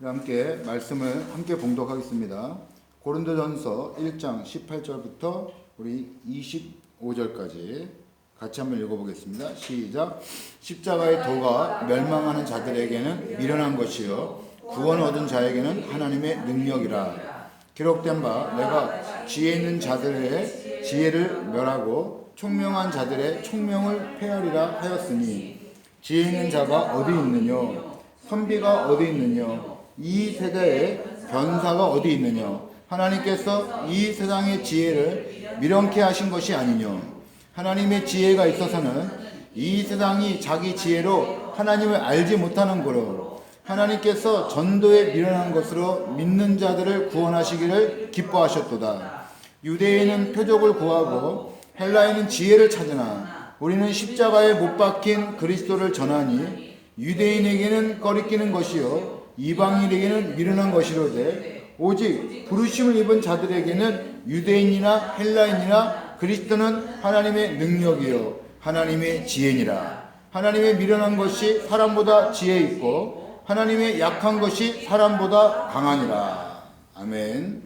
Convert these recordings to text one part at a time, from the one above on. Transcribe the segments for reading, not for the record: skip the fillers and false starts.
함께 말씀을 함께 봉독하겠습니다. 고린도전서 1장 18절부터 우리 25절까지 같이 한번 읽어보겠습니다. 시작. 십자가의 도가 멸망하는 자들에게는 미련한 것이요 구원 얻은 자에게는 하나님의 능력이라. 기록된 바 내가 지혜 있는 자들의 지혜를 멸하고 총명한 자들의 총명을 폐하리라 하였으니 지혜 있는 자가 어디 있느냐 선비가 어디 있느냐 이 세대의 변사가 어디 있느냐 하나님께서 이 세상의 지혜를 미련케 하신 것이 아니냐. 하나님의 지혜가 있어서는 이 세상이 자기 지혜로 하나님을 알지 못하는 거로 하나님께서 전도에 미련한 것으로 믿는 자들을 구원하시기를 기뻐하셨도다. 유대인은 표적을 구하고 헬라인은 지혜를 찾으나 우리는 십자가에 못 박힌 그리스도를 전하니 유대인에게는 꺼리끼는 것이요 이방인에게는 미련한 것이로되 오직 부르심을 입은 자들에게는 유대인이나 헬라인이나 그리스도는 하나님의 능력이요 하나님의 지혜니라. 하나님의 미련한 것이 사람보다 지혜 있고 하나님의 약한 것이 사람보다 강하니라. 아멘.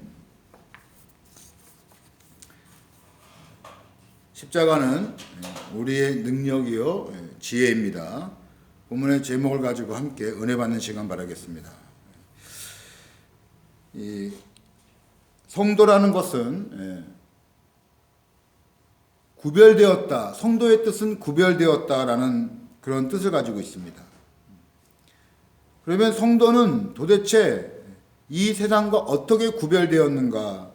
십자가는 우리의 능력이요 지혜입니다. 본문의 제목을 가지고 함께 은혜 받는 시간 바라겠습니다. 이 성도라는 것은 구별되었다. 성도의 뜻은 구별되었다라는 그런 뜻을 가지고 있습니다. 그러면 성도는 도대체 이 세상과 어떻게 구별되었는가?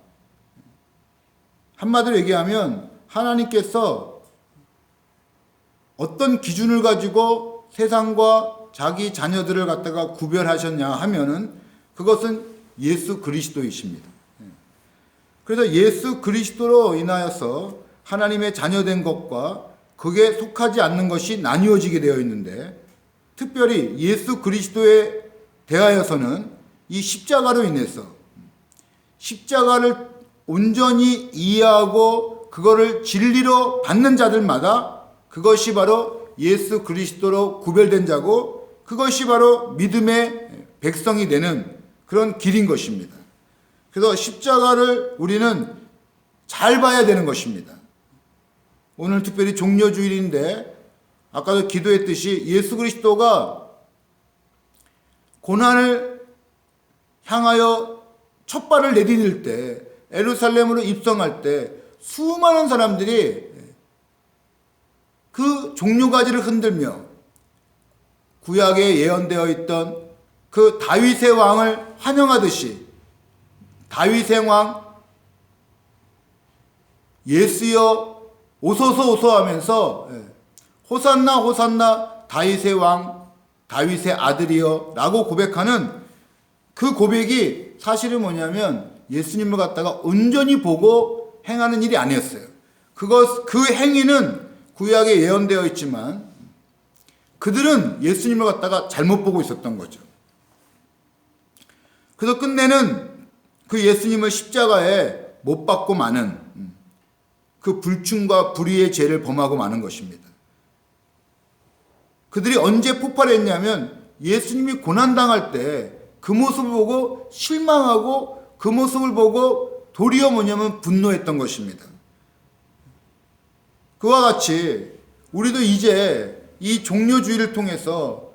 한마디로 얘기하면 하나님께서 어떤 기준을 가지고 세상과 자기 자녀들을 갖다가 구별하셨냐 하면은 그것은 예수 그리스도이십니다. 그래서 예수 그리스도로 인하여서 하나님의 자녀된 것과 그게 속하지 않는 것이 나뉘어지게 되어 있는데 특별히 예수 그리스도에 대하여서는 이 십자가로 인해서 십자가를 온전히 이해하고 그거를 진리로 받는 자들마다 그것이 바로 예수 그리스도로 구별된 자고 그것이 바로 믿음의 백성이 되는 그런 길인 것입니다. 그래서 십자가를 우리는 잘 봐야 되는 것입니다. 오늘 특별히 종려주일인데 아까도 기도했듯이 예수 그리스도가 고난을 향하여 첫 발을 내디딜 때 예루살렘으로 입성할 때 수많은 사람들이 그 종려가지를 흔들며 구약에 예언되어 있던 그 다윗의 왕을 환영하듯이 다윗의 왕 예수여 오소서 오소 하면서 호산나 호산나 다윗의 왕 다윗의 아들이여 라고 고백하는 그 고백이 사실은 뭐냐면 예수님을 갖다가 온전히 보고 행하는 일이 아니었어요. 그 행위는 구약에 예언되어 있지만 그들은 예수님을 갖다가 잘못 보고 있었던 거죠. 그래서 끝내는 그 예수님을 십자가에 못 박고 마는 그 불충과 불의의 죄를 범하고 마는 것입니다. 그들이 언제 폭발했냐면 예수님이 고난당할 때 그 모습을 보고 실망하고 그 모습을 보고 도리어 뭐냐면 분노했던 것입니다. 그와 같이 우리도 이제 이 종려주의를 통해서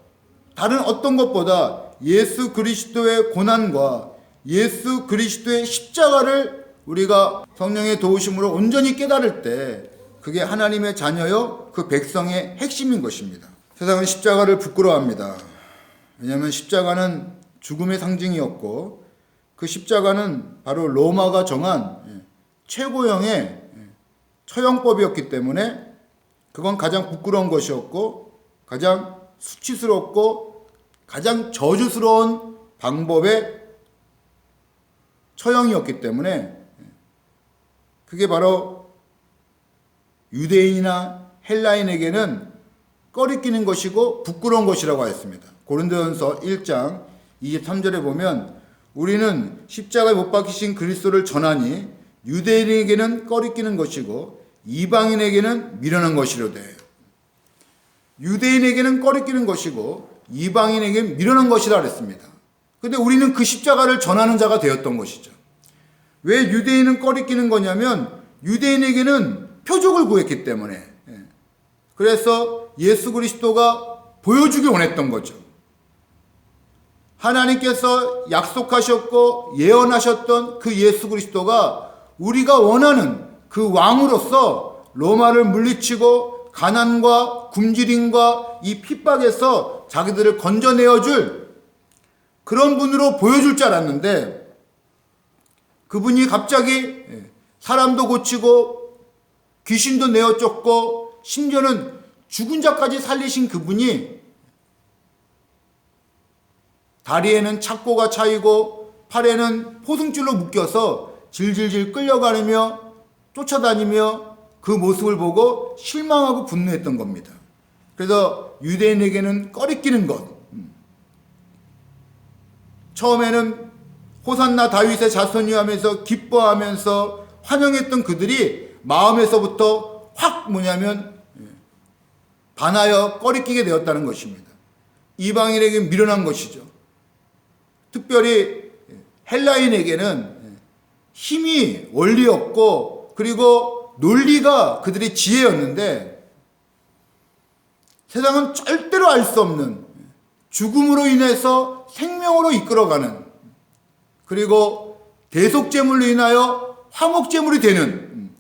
다른 어떤 것보다 예수 그리스도의 고난과 예수 그리스도의 십자가를 우리가 성령의 도우심으로 온전히 깨달을 때 그게 하나님의 자녀요 그 백성의 핵심인 것입니다. 세상은 십자가를 부끄러워합니다. 왜냐하면 십자가는 죽음의 상징이었고 그 십자가는 바로 로마가 정한 최고형의 처형법이었기 때문에 그건 가장 부끄러운 것이었고 가장 수치스럽고 가장 저주스러운 방법의 처형이었기 때문에 그게 바로 유대인이나 헬라인에게는 꺼리끼는 것이고 부끄러운 것이라고 하였습니다. 고린도전서 1장 23절에 보면 우리는 십자가에 못 박히신 그리스도를 전하니 유대인에게는 꺼리끼는 것이고 이방인에게는 미련한 것이로되 유대인에게는 꺼리끼는 것이고 이방인에게는 미련한 것이라 그랬습니다. 근데 우리는 그 십자가를 전하는 자가 되었던 것이죠. 왜 유대인은 꺼리끼는 거냐면 유대인에게는 표적을 구했기 때문에. 그래서 예수 그리스도가 보여주기 원했던 거죠. 하나님께서 약속하셨고 예언하셨던 그 예수 그리스도가 우리가 원하는 그 왕으로서 로마를 물리치고 가난과 굶주림과 이 핍박에서 자기들을 건져내어줄 그런 분으로 보여줄 줄 알았는데 그분이 갑자기 사람도 고치고 귀신도 내어 쫓고 심지어는 죽은 자까지 살리신 그분이 다리에는 착고가 차이고 팔에는 포승줄로 묶여서 질질질 끌려가며 쫓아다니며 그 모습을 보고 실망하고 분노했던 겁니다. 그래서 유대인에게는 꺼리끼는 것. 처음에는 호산나 다윗의 자손이 하면서 기뻐하면서 환영했던 그들이 마음에서부터 확 반하여 꺼리끼게 되었다는 것입니다. 이방인에게 밀어난 것이죠. 특별히 헬라인에게는 힘이 원리였고 그리고 논리가 그들의 지혜였는데 세상은 절대로 알 수 없는 죽음으로 인해서 생명으로 이끌어가는 그리고 대속제물로 인하여 화목제물이 되는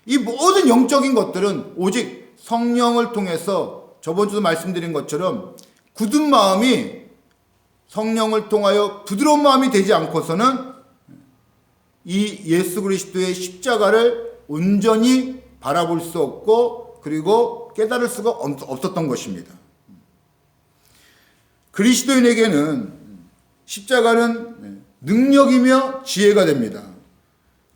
이 모든 영적인 것들은 오직 성령을 통해서 저번 주도 말씀드린 것처럼 굳은 마음이 성령을 통하여 부드러운 마음이 되지 않고서는 이 예수 그리스도의 십자가를 온전히 바라볼 수 없고 그리고 깨달을 수가 없었던 것입니다. 그리스도인에게는 십자가는 능력이며 지혜가 됩니다.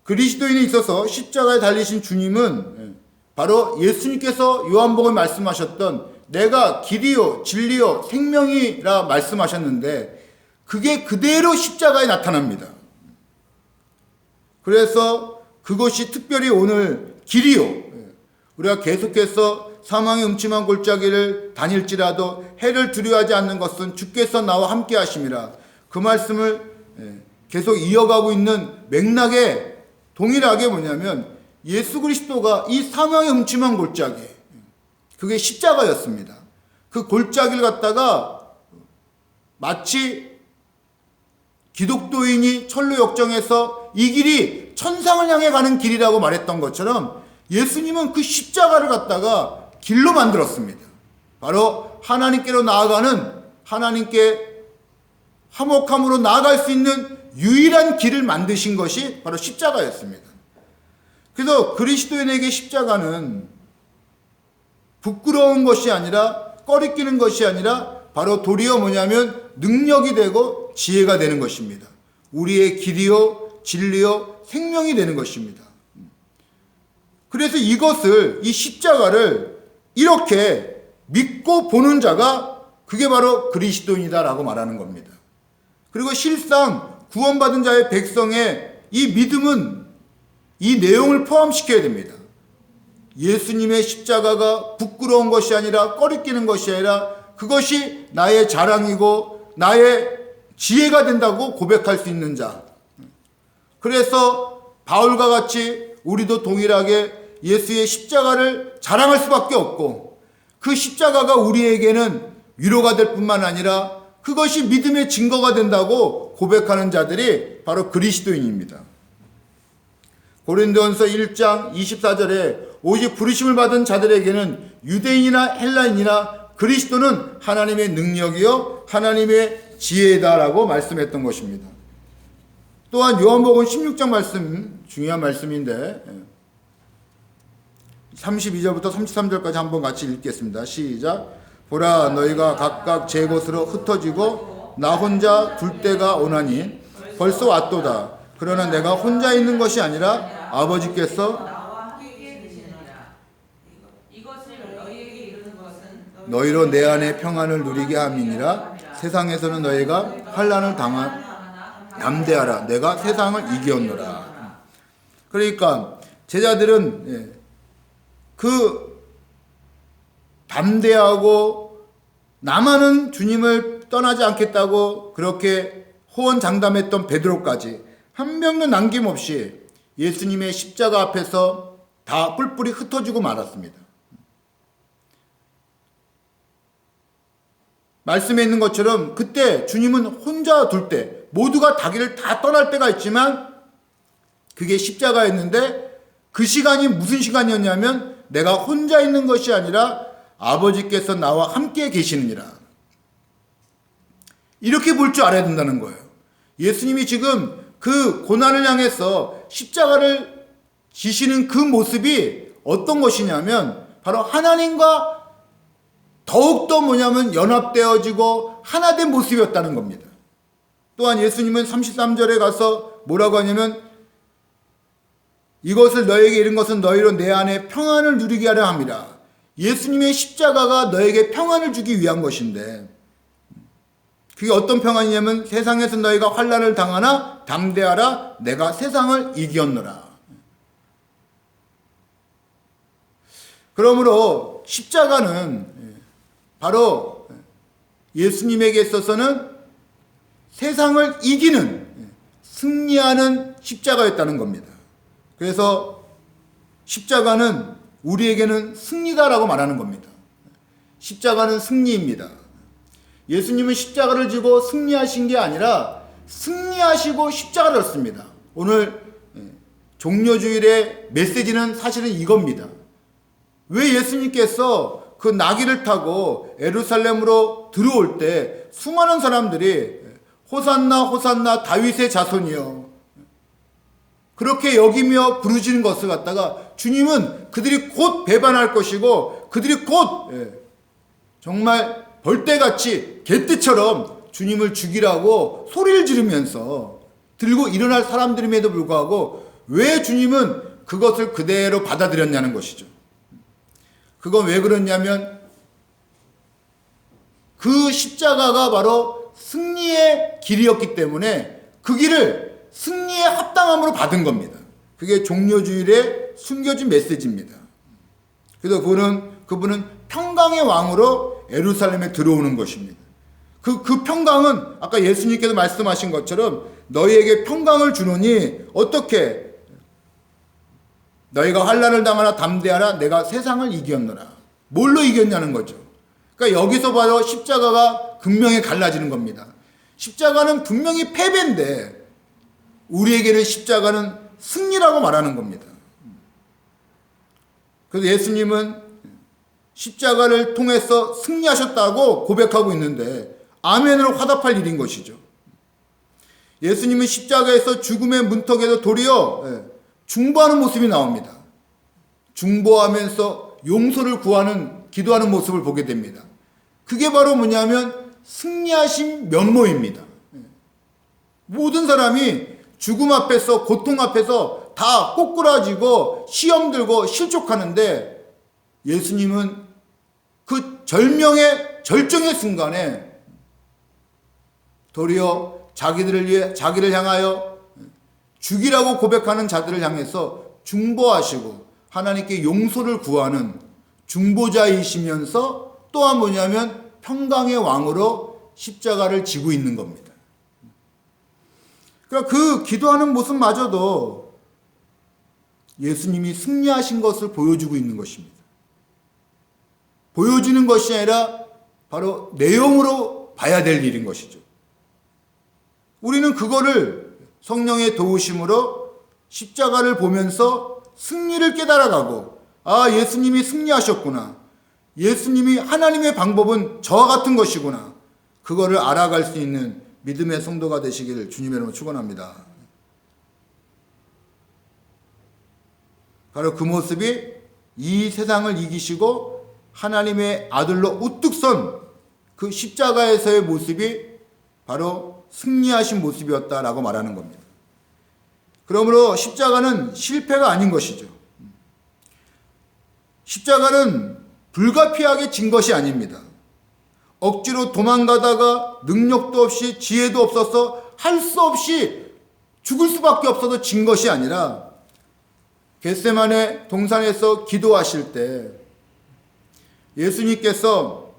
그리스도인에 있어서 십자가에 달리신 주님은 바로 예수님께서 요한복음에 말씀하셨던 내가 길이요 진리요 생명이라 말씀하셨는데 그게 그대로 십자가에 나타납니다. 그래서 그것이 특별히 오늘 길이요 우리가 계속해서 사망의 음침한 골짜기를 다닐지라도 해를 두려워하지 않는 것은 주께서 나와 함께 하심이라 그 말씀을 계속 이어가고 있는 맥락에 동일하게 예수 그리스도가 이 사망의 음침한 골짜기 그게 십자가였습니다. 그 골짜기를 갖다가 마치 기독교인이 철로 역정해서 이 길이 천상을 향해 가는 길이라고 말했던 것처럼 예수님은 그 십자가를 갖다가 길로 만들었습니다. 바로 하나님께로 나아가는 하나님께 화목함으로 나아갈 수 있는 유일한 길을 만드신 것이 바로 십자가였습니다. 그래서 그리스도인에게 십자가는 부끄러운 것이 아니라 꺼리끼는 것이 아니라 바로 도리어 능력이 되고 지혜가 되는 것입니다. 우리의 길이요 진리요 생명이 되는 것입니다. 그래서 이 십자가를 이렇게 믿고 보는 자가 그게 바로 그리스도인이다라고 말하는 겁니다. 그리고 실상 구원받은 자의 백성의 이 믿음은 이 내용을 포함시켜야 됩니다. 예수님의 십자가가 부끄러운 것이 아니라 꺼리끼는 것이 아니라 그것이 나의 자랑이고 나의 지혜가 된다고 고백할 수 있는 자. 그래서 바울과 같이 우리도 동일하게 예수의 십자가를 자랑할 수밖에 없고 그 십자가가 우리에게는 위로가 될 뿐만 아니라 그것이 믿음의 증거가 된다고 고백하는 자들이 바로 그리스도인입니다. 고린도전서 1장 24절에 오직 부르심을 받은 자들에게는 유대인이나 헬라인이나 그리스도는 하나님의 능력이요 하나님의 지혜다라고 말씀했던 것입니다. 또한 요한복음 16장 말씀 중요한 말씀인데 32절부터 33절까지 한번 같이 읽겠습니다. 시작. 보라 너희가 각각 제 곳으로 흩어지고 나 혼자 둘 때가 오나니 벌써 왔도다. 그러나 내가 혼자 있는 것이 아니라 아버지께서 너희로 내 안에 평안을 누리게 함이니라. 세상에서는 너희가 환난을 담대하라. 내가 세상을 이기었노라. 그러니까 제자들은 그 담대하고 나만은 주님을 떠나지 않겠다고 그렇게 호언장담했던 베드로까지 한 명도 남김없이 예수님의 십자가 앞에서 다 뿔뿔이 흩어지고 말았습니다. 말씀에 있는 것처럼 그때 주님은 혼자 둘 때, 모두가 다 길을 다 떠날 때가 있지만 그게 십자가였는데, 그 시간이 무슨 시간이었냐면 내가 혼자 있는 것이 아니라 아버지께서 나와 함께 계시느니라, 이렇게 볼 줄 알아야 된다는 거예요. 예수님이 지금 그 고난을 향해서 십자가를 지시는 그 모습이 어떤 것이냐면 바로 하나님과 더욱더 연합되어지고 하나된 모습이었다는 겁니다. 또한 예수님은 33절에 가서 뭐라고 하냐면, 이것을 너에게 이른 것은 너희로 내 안에 평안을 누리게 하려 함이라. 예수님의 십자가가 너에게 평안을 주기 위한 것인데, 그게 어떤 평안이냐면 세상에서 너희가 환난을 당하나 담대하라, 내가 세상을 이겼노라. 그러므로 십자가는 바로 예수님에게 있어서는 세상을 이기는, 승리하는 십자가였다는 겁니다. 그래서 십자가는 우리에게는 승리다라고 말하는 겁니다. 십자가는 승리입니다. 예수님은 십자가를 지고 승리하신 게 아니라 승리하시고 십자가를 졌습니다. 오늘 종려주일의 메시지는 사실은 이겁니다. 왜 예수님께서 그 나귀를 타고 예루살렘으로 들어올 때 수많은 사람들이 호산나 호산나 다윗의 자손이여, 그렇게 여기며 부르짖는 것을 갖다가 주님은 그들이 곧 배반할 것이고 그들이 곧 정말 벌떼같이 개떼처럼 주님을 죽이라고 소리를 지르면서 들고 일어날 사람들임에도 불구하고 왜 주님은 그것을 그대로 받아들였냐는 것이죠. 그건 왜 그러냐면 그 십자가가 바로 승리의 길이었기 때문에 그 길을 승리의 합당함으로 받은 겁니다. 그게 종려주일에 숨겨진 메시지입니다. 그래서 그분은 평강의 왕으로 예루살렘에 들어오는 것입니다. 그 평강은 아까 예수님께서 말씀하신 것처럼 너희에게 평강을 주노니 어떻게? 너희가 환난을 당하나 담대하라, 내가 세상을 이겼노라. 뭘로 이겼냐는 거죠. 그러니까 여기서 바로 십자가가 극명히 갈라지는 겁니다. 십자가는 분명히 패배인데 우리에게는 십자가는 승리라고 말하는 겁니다. 그래서 예수님은 십자가를 통해서 승리하셨다고 고백하고 있는데 아멘으로 화답할 일인 것이죠. 예수님은 십자가에서 죽음의 문턱에서 도리어 중보하는 모습이 나옵니다. 중보하면서 용서를 기도하는 모습을 보게 됩니다. 그게 바로 뭐냐면 승리하신 면모입니다. 모든 사람이 죽음 앞에서, 고통 앞에서 다 꼬꾸라지고 시험 들고 실족하는데 예수님은 그 절정의 순간에 도리어 자기를 향하여 죽이라고 고백하는 자들을 향해서 중보하시고 하나님께 용서를 구하는 중보자이시면서 또한 뭐냐면 평강의 왕으로 십자가를 지고 있는 겁니다. 그러니까 그 기도하는 모습마저도 예수님이 승리하신 것을 보여주고 있는 것입니다. 보여주는 것이 아니라 바로 내용으로 봐야 될 일인 것이죠. 우리는 그거를 성령의 도우심으로 십자가를 보면서 승리를 깨달아가고, 아, 예수님이 승리하셨구나. 예수님이 하나님의 방법은 저와 같은 것이구나. 그거를 알아갈 수 있는 믿음의 성도가 되시기를 주님의 이름으로 축원합니다. 바로 그 모습이 이 세상을 이기시고 하나님의 아들로 우뚝 선 그 십자가에서의 모습이 바로 승리하신 모습이었다라고 말하는 겁니다. 그러므로 십자가는 실패가 아닌 것이죠. 십자가는 불가피하게 진 것이 아닙니다. 억지로 도망가다가 능력도 없이 지혜도 없어서 할 수 없이 죽을 수밖에 없어서 진 것이 아니라 겟세마네 동산에서 기도하실 때 예수님께서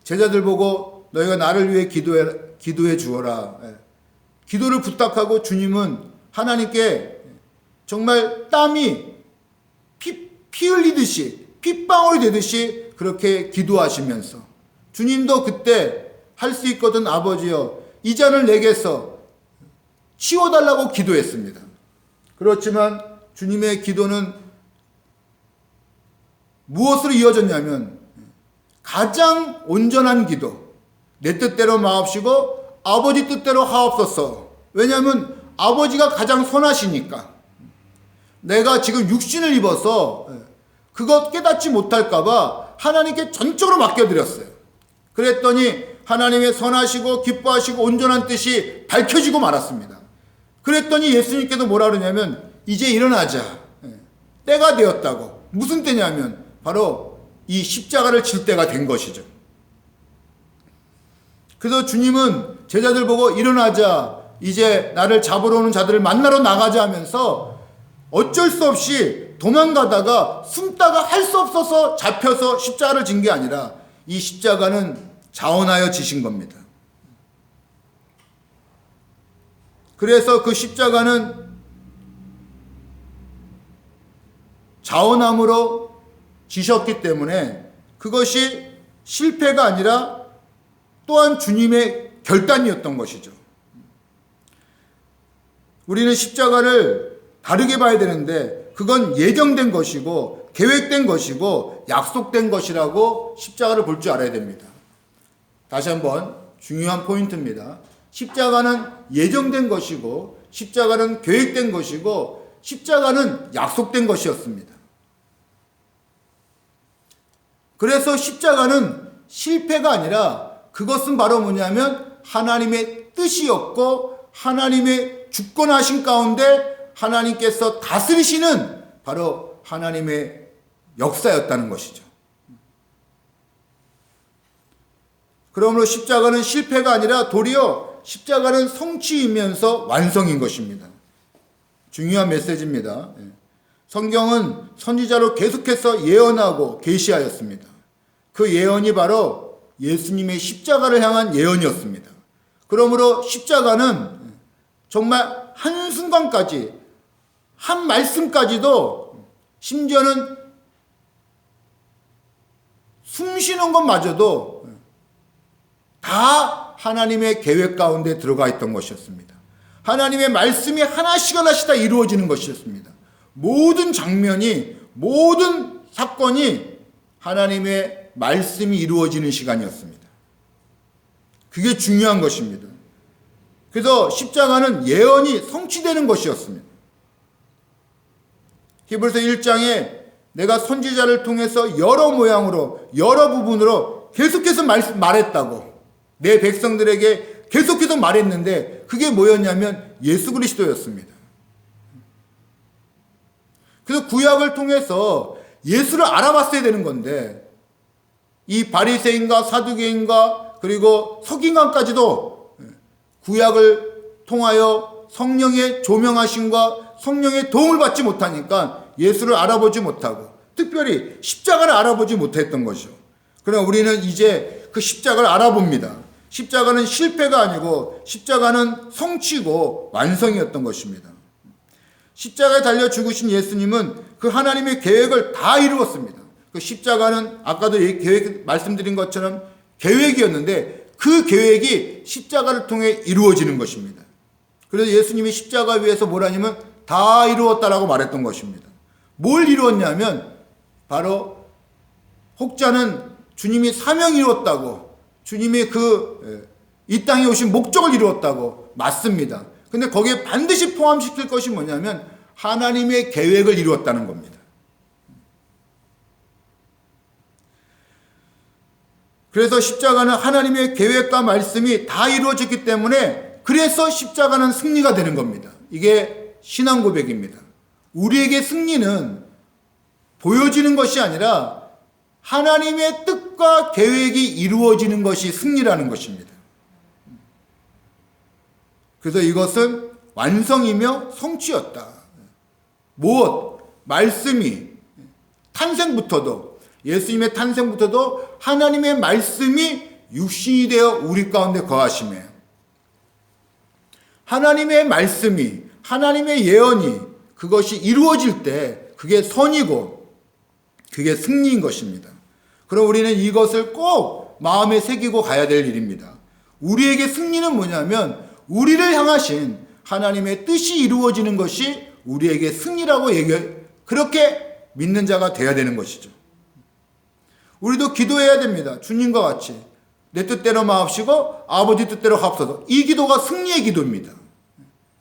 제자들 보고 너희가 나를 위해 기도해 주어라. 기도를 부탁하고 주님은 하나님께 정말 땀이 피 흘리듯이 핏방울이 되듯이 그렇게 기도하시면서 주님도 그때 할 수 있거든 아버지여 이 잔을 내게서 치워달라고 기도했습니다. 그렇지만 주님의 기도는 무엇으로 이어졌냐면 가장 온전한 기도, 내 뜻대로 마옵시고 아버지 뜻대로 하옵소서. 왜냐하면 아버지가 가장 선하시니까. 내가 지금 육신을 입어서 그것 깨닫지 못할까봐 하나님께 전적으로 맡겨드렸어요. 그랬더니 하나님의 선하시고 기뻐하시고 온전한 뜻이 밝혀지고 말았습니다. 그랬더니 예수님께서 뭐라 그러냐면 이제 일어나자. 때가 되었다고. 무슨 때냐면 바로 이 십자가를 질 때가 된 것이죠. 그래서 주님은 제자들 보고 일어나자. 이제 나를 잡으러 오는 자들을 만나러 나가자 하면서 어쩔 수 없이 도망가다가 숨다가 할 수 없어서 잡혀서 십자가를 진 게 아니라 이 십자가는 자원하여 지신 겁니다. 그래서 그 십자가는 자원함으로 지셨기 때문에 그것이 실패가 아니라 또한 주님의 결단이었던 것이죠. 우리는 십자가를 다르게 봐야 되는데 그건 예정된 것이고 계획된 것이고 약속된 것이라고 십자가를 볼 줄 알아야 됩니다. 다시 한번 중요한 포인트입니다. 십자가는 예정된 것이고 십자가는 계획된 것이고 십자가는 약속된 것이었습니다. 그래서 십자가는 실패가 아니라 그것은 바로 뭐냐면 하나님의 뜻이었고 하나님의 주권하신 가운데 하나님께서 다스리시는 바로 하나님의 역사였다는 것이죠. 그러므로 십자가는 실패가 아니라 도리어 십자가는 성취이면서 완성인 것입니다. 중요한 메시지입니다. 성경은 선지자로 계속해서 예언하고 계시하였습니다. 그 예언이 바로 예수님의 십자가를 향한 예언이었습니다. 그러므로 십자가는 정말 한순간까지 한 말씀까지도 심지어는 숨 쉬는 것마저도 다 하나님의 계획 가운데 들어가 있던 것이었습니다. 하나님의 말씀이 하나씩 하나씩 다 이루어지는 것이었습니다. 모든 장면이 모든 사건이 하나님의 말씀이 이루어지는 시간이었습니다. 그게 중요한 것입니다. 그래서 십자가는 예언이 성취되는 것이었습니다. 히브리서 1장에 내가 선지자를 통해서 여러 모양으로 여러 부분으로 계속해서 말했다고 내 백성들에게 계속해서 말했는데 그게 뭐였냐면 예수 그리스도였습니다. 그래서 구약을 통해서 예수를 알아봤어야 되는 건데 이 바리새인과 사두개인과 그리고 서기관까지도 구약을 통하여 성령의 조명하심과 성령의 도움을 받지 못하니까 예수를 알아보지 못하고 특별히 십자가를 알아보지 못했던 것이죠. 그러나 우리는 이제 그 십자가를 알아봅니다. 십자가는 실패가 아니고 십자가는 성취고 완성이었던 것입니다. 십자가에 달려 죽으신 예수님은 그 하나님의 계획을 다 이루었습니다. 그 십자가는 아까도 계획 말씀드린 것처럼 계획이었는데 그 계획이 십자가를 통해 이루어지는 것입니다. 그래서 예수님이 십자가 위에서 뭐라냐면 다 이루었다라고 말했던 것입니다. 뭘 이루었냐면 바로 혹자는 주님이 사명 이루었다고 주님이 이 땅에 오신 목적을 이루었다고 맞습니다. 근데 거기에 반드시 포함시킬 것이 뭐냐면 하나님의 계획을 이루었다는 겁니다. 그래서 십자가는 하나님의 계획과 말씀이 다 이루어졌기 때문에 그래서 십자가는 승리가 되는 겁니다. 이게 신앙 고백입니다. 우리에게 승리는 보여지는 것이 아니라 하나님의 뜻과 계획이 이루어지는 것이 승리라는 것입니다. 그래서 이것은 완성이며 성취였다. 무엇? 말씀이 탄생부터도 예수님의 탄생부터도 하나님의 말씀이 육신이 되어 우리 가운데 거하시며 하나님의 말씀이, 하나님의 예언이 그것이 이루어질 때 그게 선이고 그게 승리인 것입니다. 그럼 우리는 이것을 꼭 마음에 새기고 가야 될 일입니다. 우리에게 승리는 뭐냐면 우리를 향하신 하나님의 뜻이 이루어지는 것이 우리에게 승리라고 그렇게 믿는 자가 되어야 되는 것이죠. 우리도 기도해야 됩니다. 주님과 같이 내 뜻대로 마옵시고 아버지 뜻대로 하옵소서. 이 기도가 승리의 기도입니다.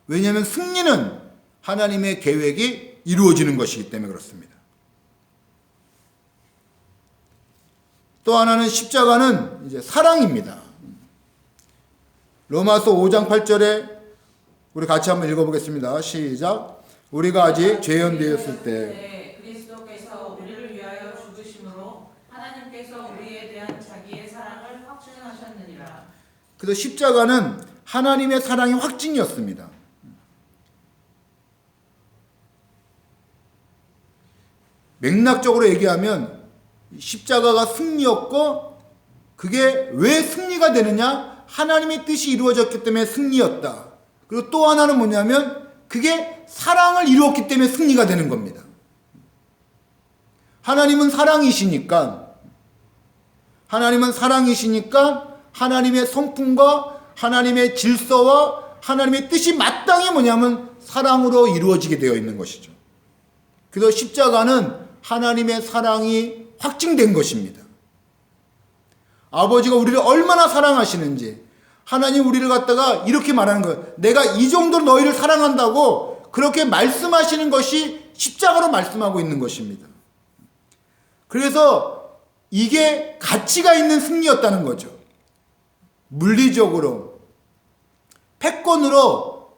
왜냐하면 승리는 하나님의 계획이 이루어지는 것이기 때문에 그렇습니다. 또 하나는 십자가는 이제 사랑입니다. 로마서 5장 8절에 우리 같이 한번 읽어보겠습니다. 시작. 우리가 아직 죄연되었을 때 그리스도께서 우리를 위하여 죽으심으로 하나님께서 우리에 대한 자기의 사랑을 확증하셨느니라. 그래서 십자가는 하나님의 사랑의 확증이었습니다. 맥락적으로 얘기하면 십자가가 승리였고 그게 왜 승리가 되느냐? 하나님의 뜻이 이루어졌기 때문에 승리였다. 그리고 또 하나는 뭐냐면 그게 사랑을 이루었기 때문에 승리가 되는 겁니다. 하나님은 사랑이시니까 하나님의 성품과 하나님의 질서와 하나님의 뜻이 마땅히 뭐냐면 사랑으로 이루어지게 되어 있는 것이죠. 그래서 십자가는 하나님의 사랑이 확증된 것입니다. 아버지가 우리를 얼마나 사랑하시는지 하나님 우리를 갖다가 이렇게 말하는 거예요. 내가 이 정도로 너희를 사랑한다고 그렇게 말씀하시는 것이 십자가로 말씀하고 있는 것입니다. 그래서 이게 가치가 있는 승리였다는 거죠. 물리적으로, 패권으로,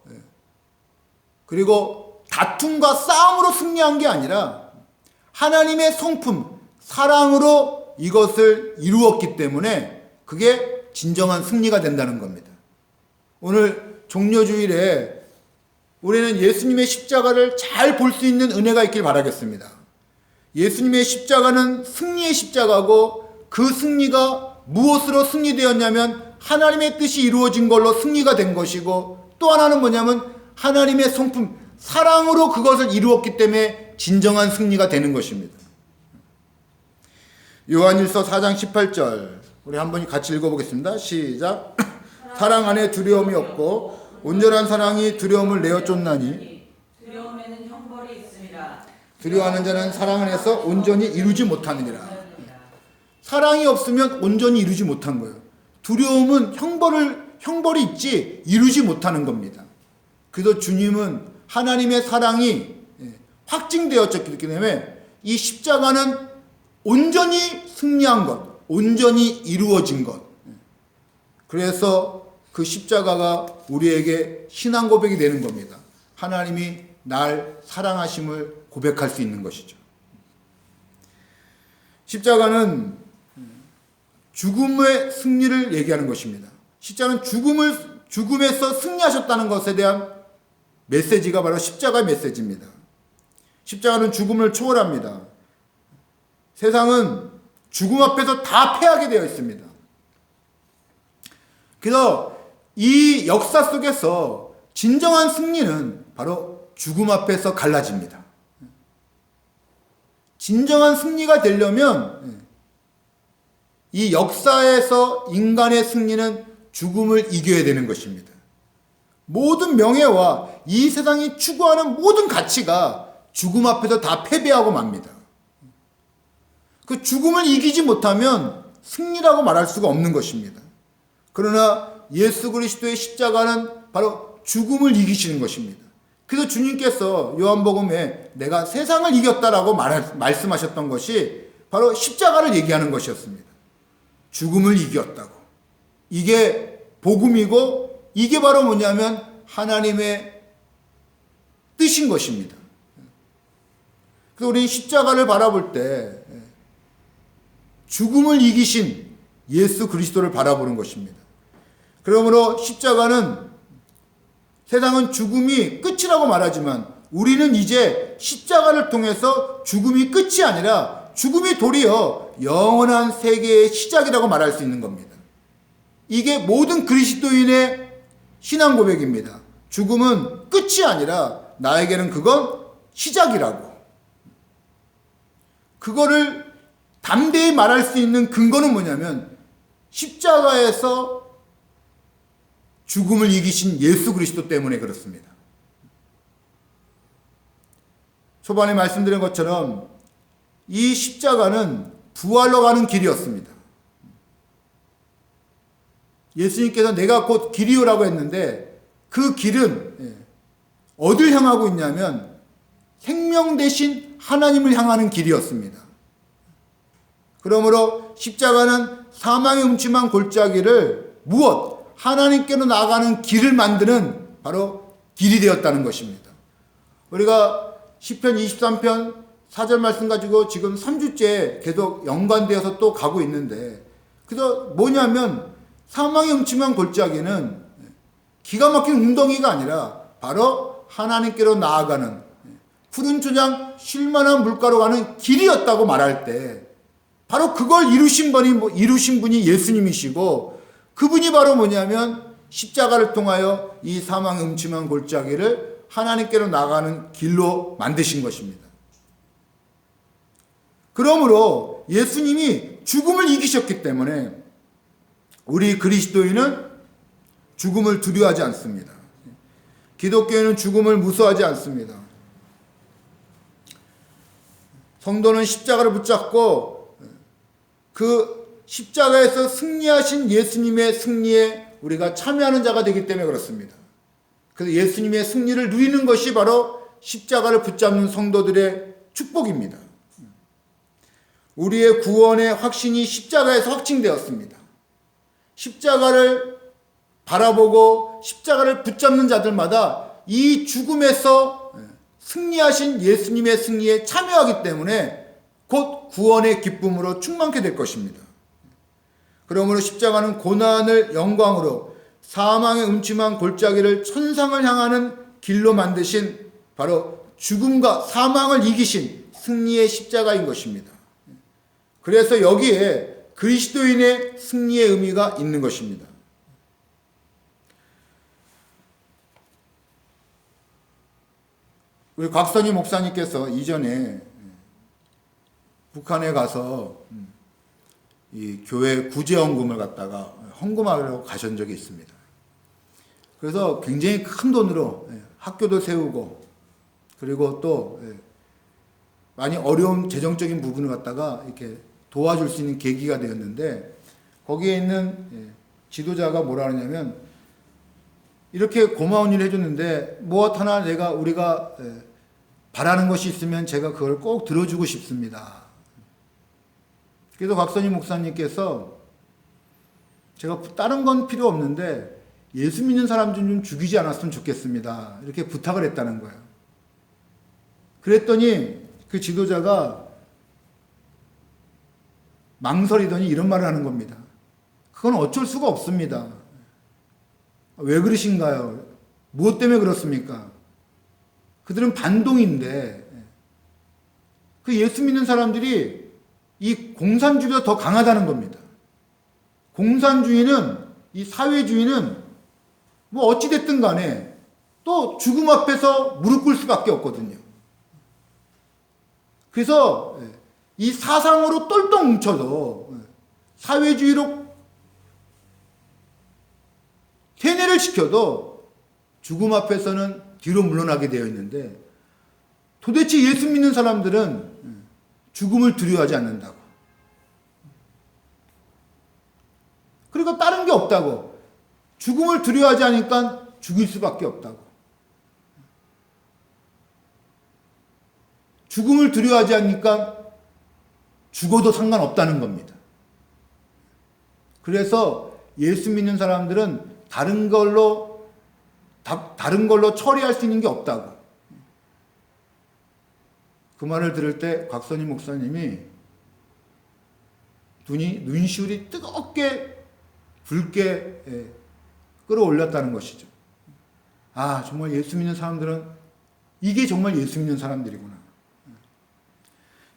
그리고 다툼과 싸움으로 승리한 게 아니라 하나님의 성품, 사랑으로 이것을 이루었기 때문에 그게 진정한 승리가 된다는 겁니다. 오늘 종료주일에 우리는 예수님의 십자가를 잘 볼 수 있는 은혜가 있길 바라겠습니다. 예수님의 십자가는 승리의 십자가고 그 승리가 무엇으로 승리되었냐면 하나님의 뜻이 이루어진 걸로 승리가 된 것이고 또 하나는 뭐냐면 하나님의 성품, 사랑으로 그것을 이루었기 때문에 진정한 승리가 되는 것입니다. 요한일서 4장 18절 우리 한번 같이 읽어보겠습니다. 시작. 사랑 안에 두려움이 없고 온전한 사랑이 두려움을 내어 쫓나니 두려움에는 형벌이 있습니다. 두려워하는 자는 사랑 안에서 온전히 이루지 못하느니라. 사랑이 없으면 온전히 이루지 못한 거예요. 두려움은 형벌이 있지 이루지 못하는 겁니다. 그래서 주님은 하나님의 사랑이 확증되었기 때문에 이 십자가는 온전히 승리한 것, 온전히 이루어진 것. 그래서 그 십자가가 우리에게 신앙 고백이 되는 겁니다. 하나님이 날 사랑하심을 고백할 수 있는 것이죠. 십자가는 죽음의 승리를 얘기하는 것입니다. 십자가는 죽음에서 승리하셨다는 것에 대한 메시지가 바로 십자가의 메시지입니다. 십자가는 죽음을 초월합니다. 세상은 죽음 앞에서 다 패하게 되어 있습니다. 그래서 이 역사 속에서 진정한 승리는 바로 죽음 앞에서 갈라집니다. 진정한 승리가 되려면 이 역사에서 인간의 승리는 죽음을 이겨야 되는 것입니다. 모든 명예와 이 세상이 추구하는 모든 가치가 죽음 앞에서 다 패배하고 맙니다. 그 죽음을 이기지 못하면 승리라고 말할 수가 없는 것입니다. 그러나 예수 그리스도의 십자가는 바로 죽음을 이기시는 것입니다. 그래서 주님께서 요한복음에 내가 세상을 이겼다라고 말씀하셨던 것이 바로 십자가를 얘기하는 것이었습니다. 죽음을 이겼다고. 이게 복음이고 이게 바로 뭐냐면 하나님의 뜻인 것입니다. 그래서 우리는 십자가를 바라볼 때 죽음을 이기신 예수 그리스도를 바라보는 것입니다. 그러므로 십자가는 세상은 죽음이 끝이라고 말하지만 우리는 이제 십자가를 통해서 죽음이 끝이 아니라 죽음이 도리어 영원한 세계의 시작이라고 말할 수 있는 겁니다. 이게 모든 그리스도인의 신앙 고백입니다. 죽음은 끝이 아니라 나에게는 그건 시작이라고. 그거를 담대히 말할 수 있는 근거는 뭐냐면 십자가에서 죽음을 이기신 예수 그리스도 때문에 그렇습니다. 초반에 말씀드린 것처럼 이 십자가는 부활로 가는 길이었습니다. 예수님께서 내가 곧 길이요라고 했는데 그 길은 어딜 향하고 있냐면 생명 대신 하나님을 향하는 길이었습니다. 그러므로 십자가는 사망의 음침한 골짜기를 무엇? 하나님께로 나아가는 길을 만드는 바로 길이 되었다는 것입니다. 우리가 시편 23편 4절 말씀 가지고 지금 3주째 계속 연관되어서 또 가고 있는데, 그래서 뭐냐면 사망의 음침한 골짜기는 기가 막힌 웅덩이가 아니라 바로 하나님께로 나아가는 푸른 초장 쉴만한 물가로 가는 길이었다고 말할 때 바로 그걸 이루신 분이 예수님이시고, 그분이 바로 뭐냐면 십자가를 통하여 이 사망의 음침한 골짜기를 하나님께로 나가는 길로 만드신 것입니다. 그러므로 예수님이 죽음을 이기셨기 때문에 우리 그리스도인은 죽음을 두려워하지 않습니다. 기독교인은 죽음을 무서워하지 않습니다. 성도는 십자가를 붙잡고 그 십자가에서 승리하신 예수님의 승리에 우리가 참여하는 자가 되기 때문에 그렇습니다. 그래서 예수님의 승리를 누리는 것이 바로 십자가를 붙잡는 성도들의 축복입니다. 우리의 구원의 확신이 십자가에서 확증되었습니다. 십자가를 바라보고 십자가를 붙잡는 자들마다 이 죽음에서 승리하신 예수님의 승리에 참여하기 때문에 곧 구원의 기쁨으로 충만케 될 것입니다. 그러므로 십자가는 고난을 영광으로, 사망의 음침한 골짜기를 천상을 향하는 길로 만드신 바로 죽음과 사망을 이기신 승리의 십자가인 것입니다. 그래서 여기에 그리스도인의 승리의 의미가 있는 것입니다. 우리 곽선희 목사님께서 이전에 북한에 가서 이 교회 구제헌금을 갖다가 헌금하러 가신 적이 있습니다. 그래서 굉장히 큰 돈으로 학교도 세우고, 그리고 또 많이 어려운 재정적인 부분을 갖다가 이렇게 도와줄 수 있는 계기가 되었는데, 거기에 있는 지도자가 뭐라 하냐면, 이렇게 고마운 일을 해줬는데 무엇 하나 우리가 바라는 것이 있으면 제가 그걸 꼭 들어주고 싶습니다. 그래서 곽선희 목사님께서 제가 다른 건 필요 없는데 예수 믿는 사람 좀 죽이지 않았으면 좋겠습니다, 이렇게 부탁을 했다는 거예요. 그랬더니 그 지도자가 망설이더니 이런 말을 하는 겁니다. 그건 어쩔 수가 없습니다. 왜 그러신가요? 무엇 때문에 그렇습니까? 그들은 반동인데, 그 예수 믿는 사람들이 이 공산주의보다 더 강하다는 겁니다. 공산주의는, 이 사회주의는 뭐 어찌됐든 간에 또 죽음 앞에서 무릎 꿇을 수밖에 없거든요. 그래서 이 사상으로 똘똘 뭉쳐도 사회주의로 세뇌를 시켜도 죽음 앞에서는 뒤로 물러나게 되어 있는데, 도대체 예수 믿는 사람들은 죽음을 두려워하지 않는다고. 그리고 다른 게 없다고. 죽음을 두려워하지 않으니까 죽일 수밖에 없다고. 죽음을 두려워하지 않으니까 죽어도 상관없다는 겁니다. 그래서 예수 믿는 사람들은 다른 걸로 처리할 수 있는 게 없다고. 그 말을 들을 때 곽선희 목사님이 눈시울이 뜨겁게 붉게 끌어올렸다는 것이죠. 아, 정말 예수 믿는 사람들은 이게 정말 예수 믿는 사람들이구나.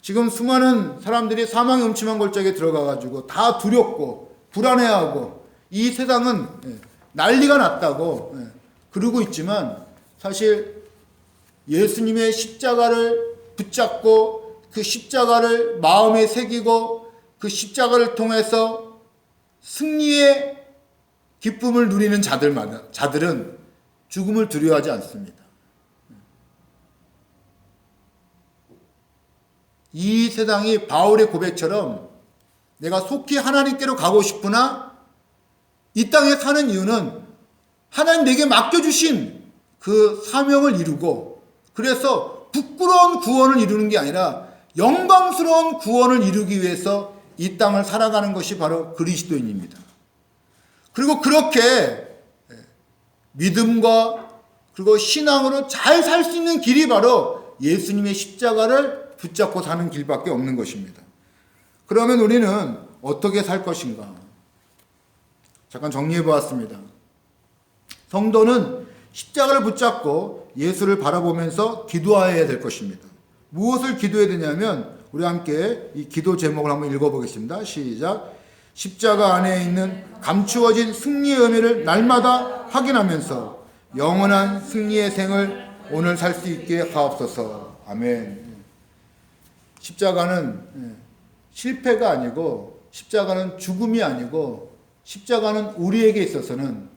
지금 수많은 사람들이 사망의 음침한 골짜기에 들어가가지고 다 두렵고 불안해하고 이 세상은 난리가 났다고 그러고 있지만 사실 예수님의 십자가를 붙잡고 그 십자가를 마음에 새기고 그 십자가를 통해서 승리의 기쁨을 누리는 자들은 죽음을 두려워하지 않습니다. 이 세상이 바울의 고백처럼 내가 속히 하나님께로 가고 싶으나 이 땅에 사는 이유는 하나님 내게 맡겨주신 그 사명을 이루고, 그래서 부끄러운 구원을 이루는 게 아니라 영광스러운 구원을 이루기 위해서 이 땅을 살아가는 것이 바로 그리스도인입니다. 그리고 그렇게 믿음과 그리고 신앙으로 잘 살 수 있는 길이 바로 예수님의 십자가를 붙잡고 사는 길밖에 없는 것입니다. 그러면 우리는 어떻게 살 것인가? 잠깐 정리해 보았습니다. 성도는 십자가를 붙잡고 예수를 바라보면서 기도해야 될 것입니다. 무엇을 기도해야 되냐면, 우리 함께 이 기도 제목을 한번 읽어보겠습니다. 시작. 십자가 안에 있는 감추어진 승리의 의미를 날마다 확인하면서 영원한 승리의 생을 오늘 살 수 있게 하옵소서. 아멘. 십자가는 실패가 아니고, 십자가는 죽음이 아니고, 십자가는 우리에게 있어서는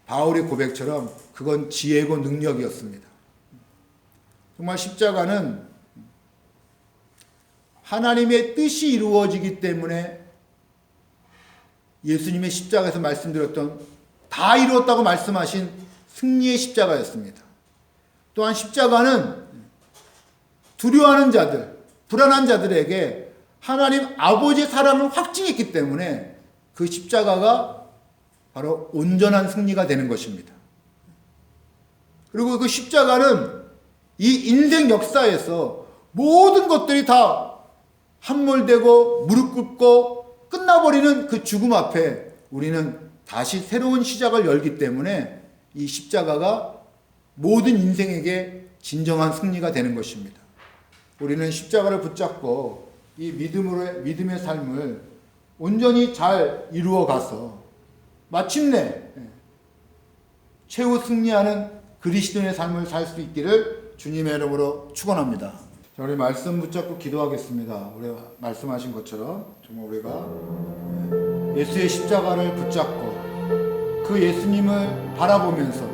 바울의 고백처럼 그건 지혜고 능력이었습니다. 정말 십자가는 하나님의 뜻이 이루어지기 때문에 예수님의 십자가에서 말씀드렸던 다 이루었다고 말씀하신 승리의 십자가였습니다. 또한 십자가는 두려워하는 자들, 불안한 자들에게 하나님 아버지의 사랑을 확증했기 때문에 그 십자가가 바로 온전한 승리가 되는 것입니다. 그리고 그 십자가는 이 인생 역사에서 모든 것들이 다 함몰되고 무릎 꿇고 끝나버리는 그 죽음 앞에 우리는 다시 새로운 시작을 열기 때문에 이 십자가가 모든 인생에게 진정한 승리가 되는 것입니다. 우리는 십자가를 붙잡고 이 믿음의 삶을 온전히 잘 이루어 가서 마침내 최후 승리하는 그리스도인의 삶을 살 수 있기를 주님의 이름으로 축원합니다. 자, 우리 말씀 붙잡고 기도하겠습니다. 우리가 말씀하신 것처럼 정말 우리가 예수의 십자가를 붙잡고 그 예수님을 바라보면서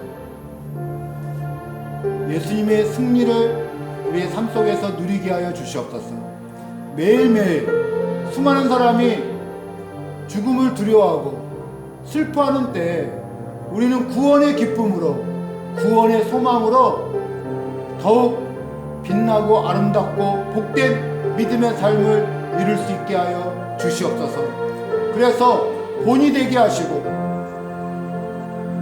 예수님의 승리를 우리의 삶 속에서 누리게 하여 주시옵소서. 매일매일 수많은 사람이 죽음을 두려워하고 슬퍼하는 때에 우리는 구원의 기쁨으로, 구원의 소망으로 더욱 빛나고 아름답고 복된 믿음의 삶을 이룰 수 있게 하여 주시옵소서. 그래서 본이 되게 하시고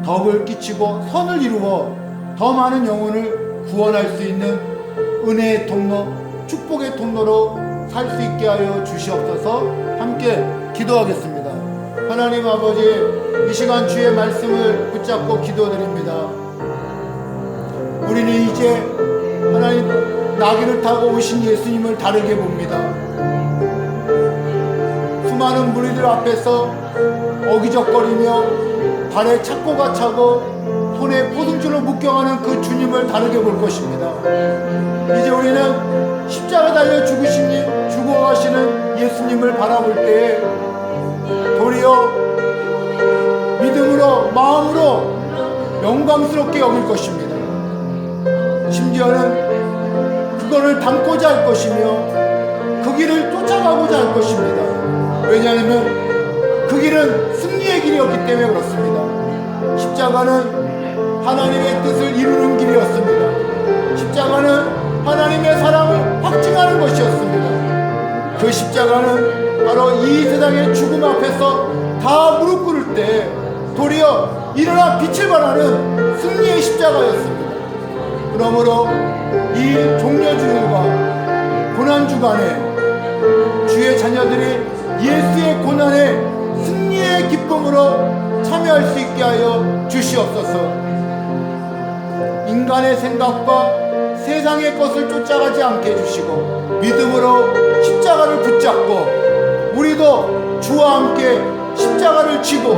덕을 끼치고 선을 이루어 더 많은 영혼을 구원할 수 있는 은혜의 통로, 축복의 통로로 살 수 있게 하여 주시옵소서. 함께 기도하겠습니다. 하나님 아버지, 이 시간 주의 말씀을 붙잡고 기도드립니다. 우리는 이제 하나님 나귀를 타고 오신 예수님을 다르게 봅니다. 수많은 무리들 앞에서 어기적거리며 발에 착고가 차고 손에 포승줄로 묶여가는 그 주님을 다르게 볼 것입니다. 이제 우리는 십자가 달려 죽어가시는 예수님을 바라볼 때에 도리어 믿음으로, 마음으로 영광스럽게 여길 것입니다. 심지어는 그거를 담고자 할 것이며 그 길을 쫓아가고자 할 것입니다. 왜냐하면 그 길은 승리의 길이었기 때문에 그렇습니다. 십자가는 하나님의 뜻을 이루는 길이었습니다. 십자가는 하나님의 사랑을 확증하는 것이었습니다. 그 십자가는 바로 이 세상의 죽음 앞에서 다 무릎 꿇을 때 도리어 일어나 빛을 발하는 승리의 십자가였습니다. 그러므로 이 종려주일과 고난주간에 주의 자녀들이 예수의 고난에 승리의 기쁨으로 참여할 수 있게 하여 주시옵소서. 인간의 생각과 세상의 것을 쫓아가지 않게 해주시고 믿음으로 십자가를 붙잡고 우리도 주와 함께 십자가를 지고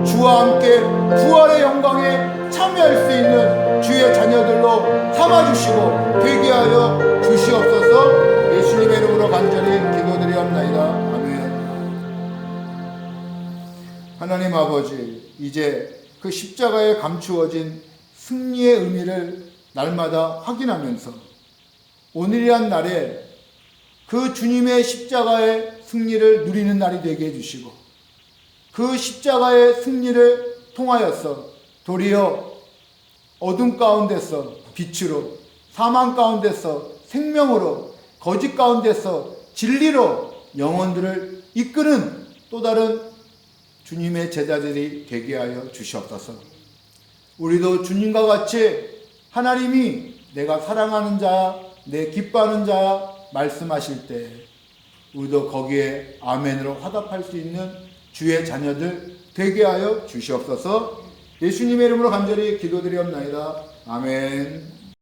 주와 함께 부활의 영광에 참여할 수 있는 주의 자녀들로 삼아주시고 되게 하여 주시옵소서. 예수님의 이름으로 간절히 기도드리옵나이다. 아멘. 하나님 아버지, 이제 그 십자가에 감추어진 승리의 의미를 날마다 확인하면서 오늘이란 날에 그 주님의 십자가의 승리를 누리는 날이 되게 해주시고, 그 십자가의 승리를 통하여서 도리어 어둠 가운데서 빛으로, 사망 가운데서 생명으로, 거짓 가운데서 진리로 영혼들을 이끄는 또 다른 주님의 제자들이 되게 하여 주시옵소서. 우리도 주님과 같이 하나님이 내가 사랑하는 자야, 내 기뻐하는 자야 말씀하실 때 우리도 거기에 아멘으로 화답할 수 있는 주의 자녀들 되게 하여 주시옵소서. 예수님의 이름으로 간절히 기도드리옵나이다. 아멘.